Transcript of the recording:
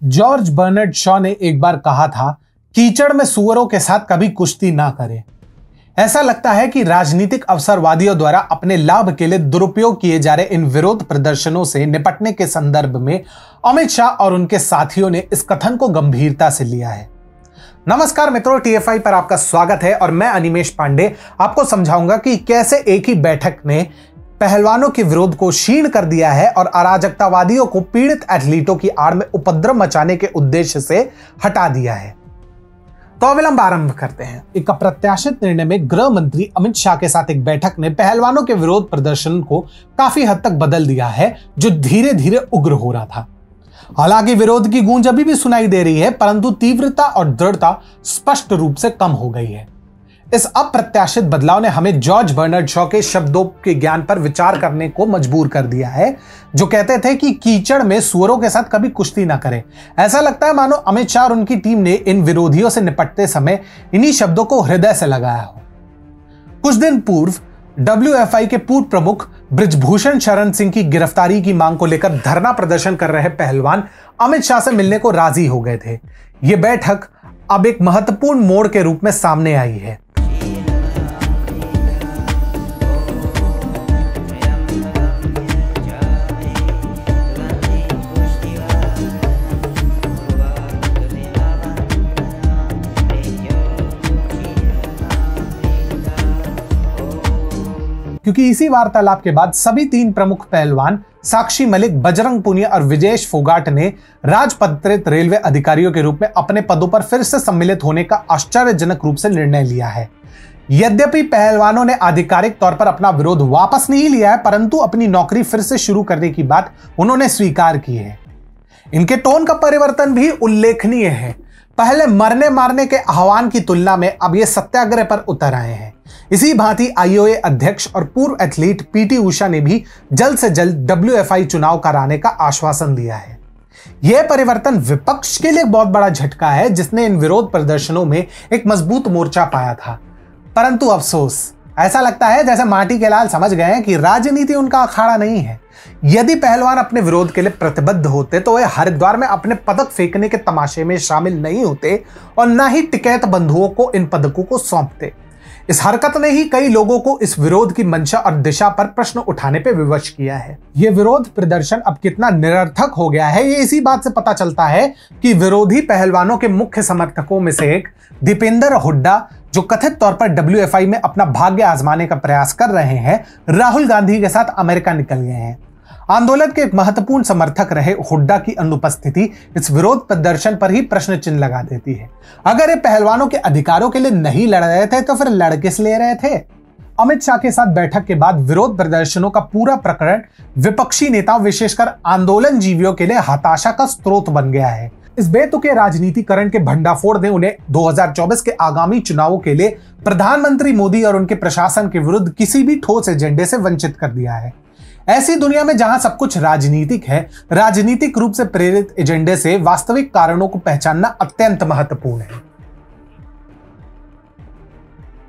George Bernard Shaw ने एक बार कहा था, कीचड़ में सूअरों के साथ कभी कुश्ती ना करें। ऐसा लगता है कि राजनीतिक अवसरवादियों द्वारा अपने लाभ के लिए दुरुपयोग किए जा रहे इन विरोध प्रदर्शनों से निपटने के संदर्भ में अमित शाह और उनके साथियों ने इस कथन को गंभीरता से लिया है। नमस्कार मित्रों, टीएफआई पर आपका स्वागत है और मैं अनिमेश पांडे आपको समझाऊंगा कि कैसे एक ही बैठक ने पहलवानों के विरोध को क्षीण कर दिया है और अराजकतावादियों को पीड़ित एथलीटों की आड़ में उपद्रव मचाने के उद्देश्य से हटा दिया है। तो अविलंब आरंभ करते हैं। एक अप्रत्याशित निर्णय में गृह मंत्री अमित शाह के साथ एक बैठक ने पहलवानों के विरोध प्रदर्शन को काफी हद तक बदल दिया है, जो धीरे धीरे उग्र हो रहा था। हालांकि विरोध की गूंज अभी भी सुनाई दे रही है, परंतु तीव्रता और दृढ़ता स्पष्ट रूप से कम हो गई है। इस अप्रत्याशित बदलाव ने हमें जॉर्ज बर्नार्ड शॉ के शब्दों के ज्ञान पर विचार करने को मजबूर कर दिया है, जो कहते थे कि कीचड़ में सूअरों के साथ कभी कुश्ती ना करें। ऐसा लगता है मानो अमित शाह और उनकी टीम ने इन विरोधियों से निपटते समय इन्हीं शब्दों को हृदय से लगाया हो। कुछ दिन पूर्व WFI के पूर्व प्रमुख बृजभूषण शरण सिंह की गिरफ्तारी की मांग को लेकर धरना प्रदर्शन कर रहे पहलवान अमित शाह से मिलने को राजी हो गए थे। यह बैठक अब एक महत्वपूर्ण मोड़ के रूप में सामने आई है। क्योंकि इसी वार्तालाप के बाद सभी तीन प्रमुख पहलवान साक्षी मलिक, बजरंग पुनिया और विजेश फोगाट ने राजपत्रित रेलवे अधिकारियों के रूप में अपने पदों पर फिर से सम्मिलित होने का आश्चर्यजनक रूप से निर्णय लिया है। यद्यपि पहलवानों ने आधिकारिक तौर पर अपना विरोध वापस नहीं लिया है, परंतु अपनी नौकरी फिर से शुरू करने की बात उन्होंने स्वीकार की है। इनके टोन का परिवर्तन भी उल्लेखनीय है। पहले मरने मारने के आह्वान की तुलना में अब ये सत्याग्रह पर उतर आए हैं। इसी भांति IOA अध्यक्ष और पूर्व एथलीट PT उषा ने भी जल्द से जल्द WFI चुनाव कराने का आश्वासन दिया है। यह परिवर्तन विपक्ष के लिए बहुत बड़ा झटका है, जिसने इन विरोध प्रदर्शनों में एक मजबूत मोर्चा पाया था। परंतु अफसोस, ऐसा लगता है जैसे माटी के लाल समझ गए हैं कि राजनीति उनका अखाड़ा नहीं है। यदि पहलवान अपने विरोध के लिए प्रतिबद्ध होते तो वे हरिद्वार में अपने पदक फेंकने के तमाशे में शामिल नहीं होते और न ही टिकैत बंधुओं को इन पदकों को सौंपते। इस हरकत ने ही कई लोगों को इस विरोध की मंशा और दिशा पर प्रश्न उठाने पर विवश किया है। यह विरोध प्रदर्शन अब कितना निरर्थक हो गया है, ये इसी बात से पता चलता है कि विरोधी पहलवानों के मुख्य समर्थकों में से एक दीपेंद्र हुड्डा, जो कथित तौर पर WFI में अपना भाग्य आजमाने का प्रयास कर रहे हैं, राहुल गांधी के साथ अमेरिका निकल गए हैं। आंदोलन के एक महत्वपूर्ण समर्थक रहे हुड्डा की अनुपस्थिति इस विरोध प्रदर्शन पर ही प्रश्न चिन्ह लगा देती है। अगर ये पहलवानों के अधिकारों के लिए नहीं लड़ रहे थे तो फिर लड़ किस ले रहे थे? अमित शाह के साथ बैठक के बाद विरोध प्रदर्शनों का पूरा प्रकरण विपक्षी नेताओं, विशेषकर आंदोलन जीवियों के लिए हताशा का स्रोत बन गया है। इस बेतुके राजनीतिकरण के भंडाफोड़ ने उन्हें 2024 के आगामी चुनावों के लिए प्रधानमंत्री मोदी और उनके प्रशासन के विरुद्ध किसी भी ठोस एजेंडे से वंचित कर दिया है। ऐसी दुनिया में जहां सब कुछ राजनीतिक है, राजनीतिक रूप से प्रेरित एजेंडे से वास्तविक कारणों को पहचानना अत्यंत महत्वपूर्ण है।